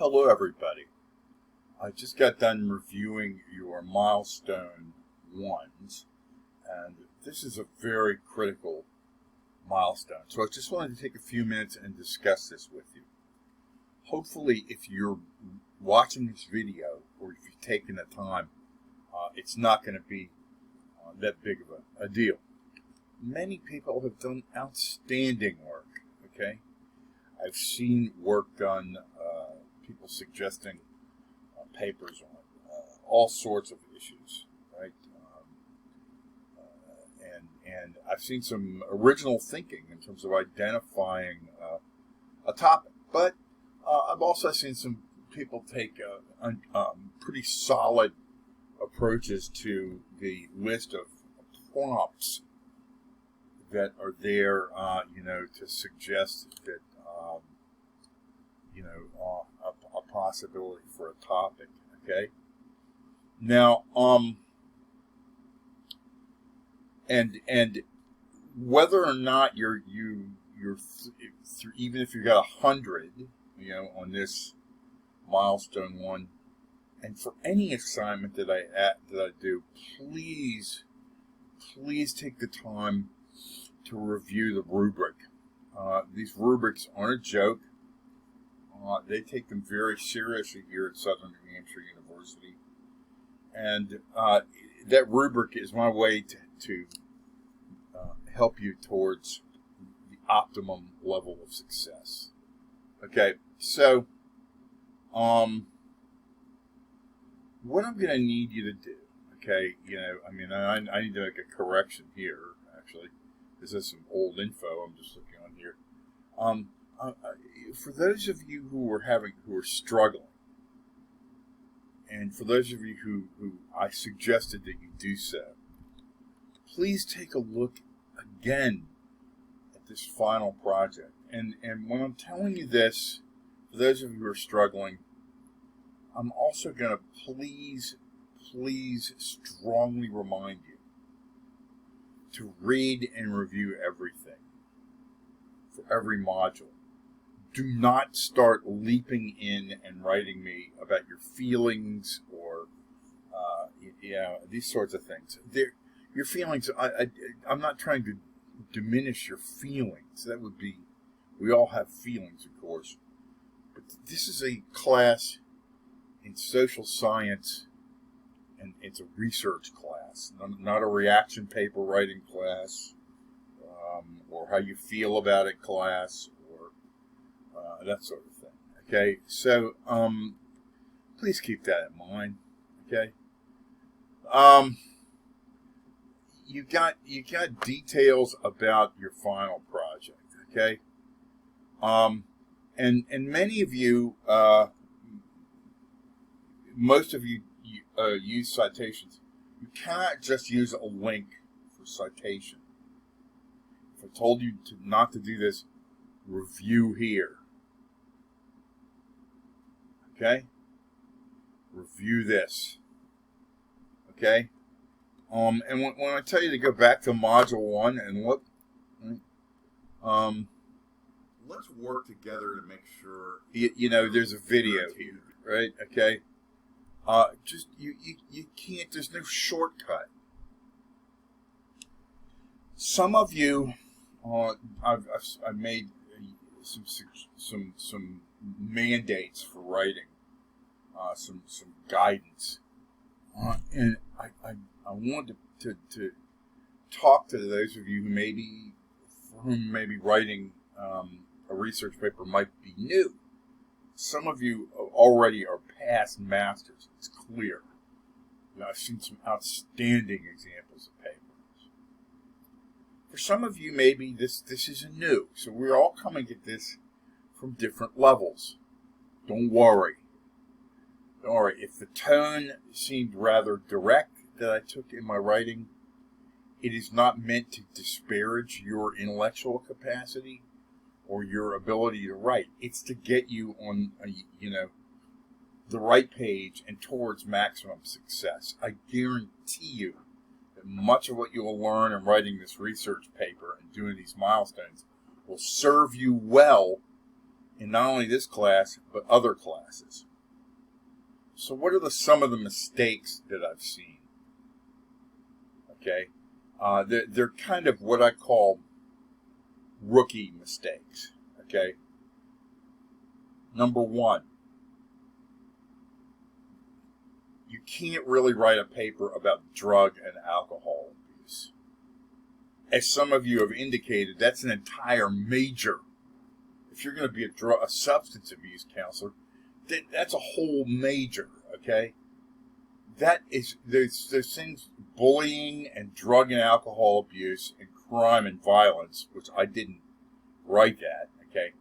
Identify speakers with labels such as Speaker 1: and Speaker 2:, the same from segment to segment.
Speaker 1: Hello everybody. I just got done reviewing your milestone ones, and this is a very critical milestone. So I just wanted to take a few minutes and discuss this with you. Hopefully, if you're watching this video, or if you've taken the time, it's not going to be that big of a deal. Many people have done outstanding work, okay? I've seen work done, people suggesting papers on all sorts of issues, right? And I've seen some original thinking in terms of identifying a topic. But I've also seen some people take pretty solid approaches to the list of prompts that are there, to suggest that, a possibility for a topic. Okay. Now, and whether or not you're even if you got 100, on this milestone one, and for any assignment that I do, please take the time to review the rubric. These rubrics aren't a joke. They take them very seriously here at Southern New Hampshire University. And that rubric is my way to help you towards the optimum level of success. Okay, so what I'm going to need you to do, okay, I need to make a correction here, actually. This is some old info I'm just looking on here. For those of you who are struggling, and for those of you who I suggested that you do so, please take a look again at this final project. And when I'm telling you this, for those of you who are struggling, I'm also going to please strongly remind you to read and review everything for every module. Do not start leaping in and writing me about your feelings or, these sorts of things. Your feelings, I'm not trying to diminish your feelings. That would be, we all have feelings, of course. But this is a class in social science, and it's a research class, not a reaction paper writing class, or how you feel about it class, or that sort of thing. Okay, so please keep that in mind. Okay, you got details about your final project. Okay, and many of you, most of you use citations. You cannot just use a link for citation. If I told you not to do this, review here. Okay? Review this. Okay? And when I tell you to go back to Module 1 and look, let's work together to make sure, there's a video here, right? Okay? You can't, there's no shortcut. Some of you, I've made some mandates for writing, some guidance, and I wanted to talk to those of you for whom maybe writing a research paper might be new. Some of you already are past masters. It's clear. I've seen some outstanding examples of papers. For some of you, maybe this isn't new. So we're all coming at this from different levels. Don't worry. Don't worry. If the tone seemed rather direct that I took in my writing, it is not meant to disparage your intellectual capacity or your ability to write. It's to get you on, the right page and towards maximum success. I guarantee you that much of what you will learn in writing this research paper and doing these milestones will serve you well in not only this class, but other classes. So what are some of the mistakes that I've seen? Okay, they're kind of what I call rookie mistakes. Okay, number one, you can't really write a paper about drug and alcohol abuse. As some of you have indicated, that's an entire major. If you're going to be a substance abuse counselor, that's a whole major, okay? That is, there's things, bullying and drug and alcohol abuse and crime and violence, which I didn't write that, okay?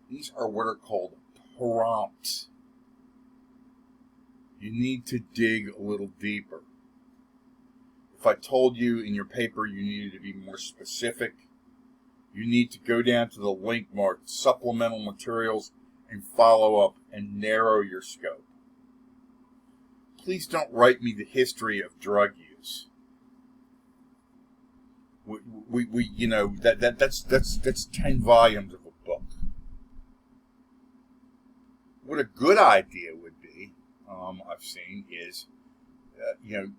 Speaker 1: These are what are called prompts. You need to dig a little deeper. If I told you in your paper you needed to be more specific, you need to go down to the link marked supplemental materials and follow up and narrow your scope. Please don't write me the history of drug use. We you know, that's 10 volumes of a book. What a good idea would be, I've seen, is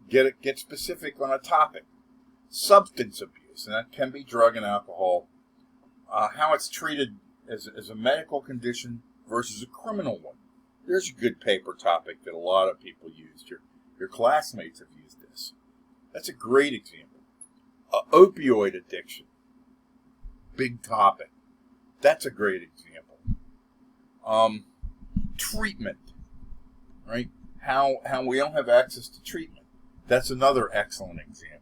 Speaker 1: get specific on a topic. Substance abuse, and that can be drug and alcohol. How it's treated as a medical condition versus a criminal one. There's a good paper topic that a lot of people used. Your classmates have used this. That's a great example. Opioid addiction. Big topic. That's a great example. Treatment. Right? How we don't have access to treatment. That's another excellent example.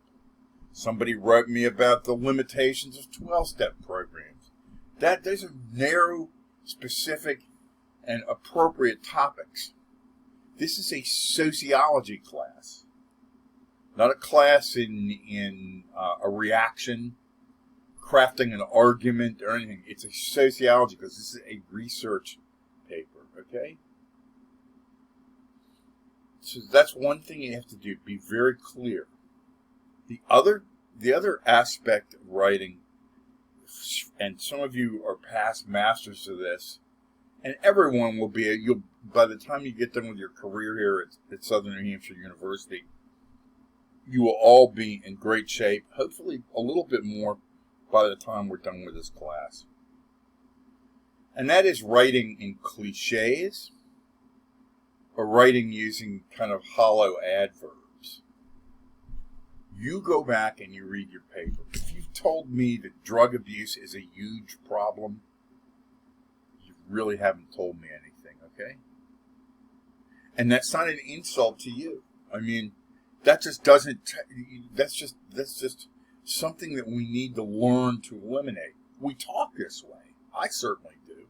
Speaker 1: Somebody wrote me about the limitations of 12-step programs. Those are narrow, specific, and appropriate topics. This is a sociology class, not a class in a reaction, crafting an argument, or anything. It's a sociology because this is a research paper, okay? So that's one thing you have to do. Be very clear. The other aspect of writing, and some of you are past masters of this, and everyone will be. By the time you get done with your career here at Southern New Hampshire University, you will all be in great shape. Hopefully, a little bit more by the time we're done with this class. And that is writing in cliches, or writing using kind of hollow adverbs. You go back and you read your paper. If you've told me that drug abuse is a huge problem, you really haven't told me anything, okay? And that's not an insult to you. I mean, that just doesn't, that's just something that we need to learn to eliminate. We talk this way. I certainly do.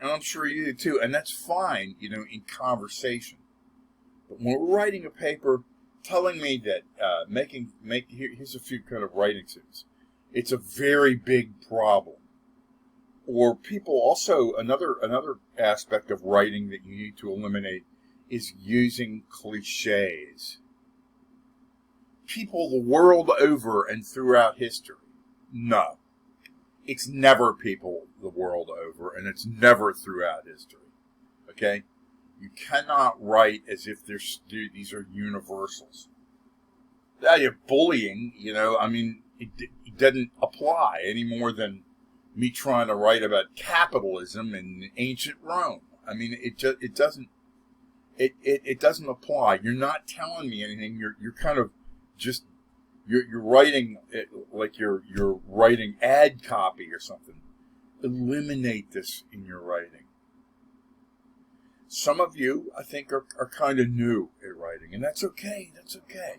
Speaker 1: And I'm sure you do too. And that's fine, in conversation. But when we're writing a paper, telling me that here's a few kind of writing tips. It's a very big problem. Or people also, another aspect of writing that you need to eliminate is using cliches. People the world over and throughout history. No. It's never people the world over, and it's never throughout history. Okay? You cannot write as if these are universals. You're bullying, it doesn't apply any more than me trying to write about capitalism in ancient Rome. I mean, it doesn't apply. You're not telling me anything. You're kind of just you're writing it like you're writing ad copy or something. Eliminate this in your writing. Some of you, I think, are kind of new at writing, and that's okay. That's okay.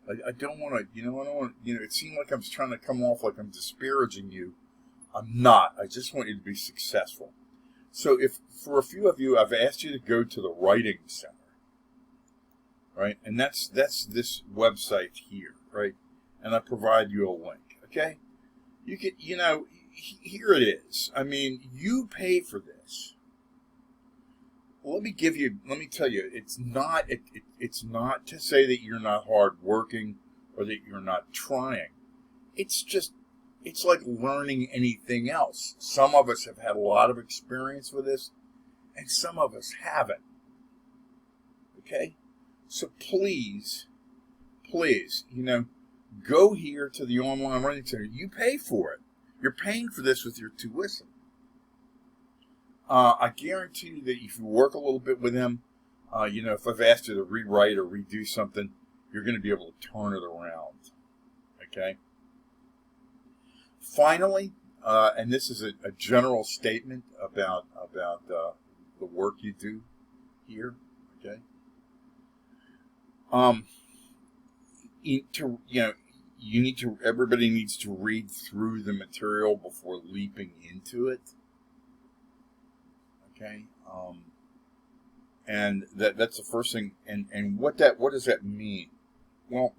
Speaker 1: I don't want to, I don't want, it seemed like I'm trying to come off like I'm disparaging you. I'm not. I just want you to be successful. So if, for a few of you, I've asked you to go to the Writing Center, right? And that's this website here, right? And I provide you a link, okay? You can, here it is. I mean, you pay for this. Let me tell you, it's not to say that you're not hardworking or that you're not trying. It's just It's like learning anything else. Some of us have had a lot of experience with this, and some of us haven't. Okay? So please, go here to the online writing center. You pay for it. You're paying for this with your tuition. I guarantee you that if you work a little bit with them, if I've asked you to rewrite or redo something, you're going to be able to turn it around. Okay? Finally, and this is a general statement about the work you do here. Okay? Everybody needs to read through the material before leaping into it. Okay, and that's the first thing. And what does that mean? Well,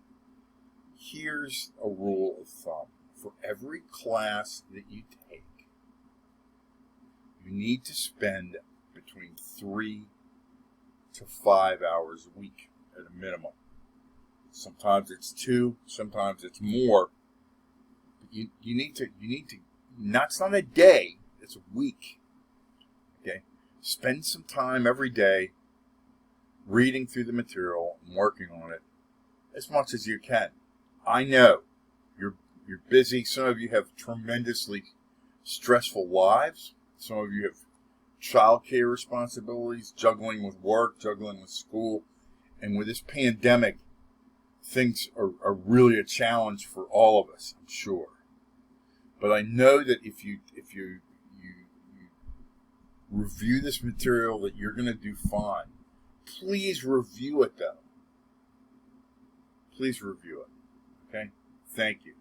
Speaker 1: here's a rule of thumb: for every class that you take, you need to spend between 3 to 5 hours a week at a minimum. Sometimes it's 2, sometimes it's more. But you need to. It's not a day; it's a week. Okay, spend some time every day reading through the material and working on it as much as you can. I know you're busy. Some of you have tremendously stressful lives. Some of you have childcare responsibilities, juggling with work, juggling with school, and with this pandemic, things are really a challenge for all of us, I'm sure. But I know that if you review this material, that you're going to do fine. Please review it, though. Please review it. Okay? Thank you.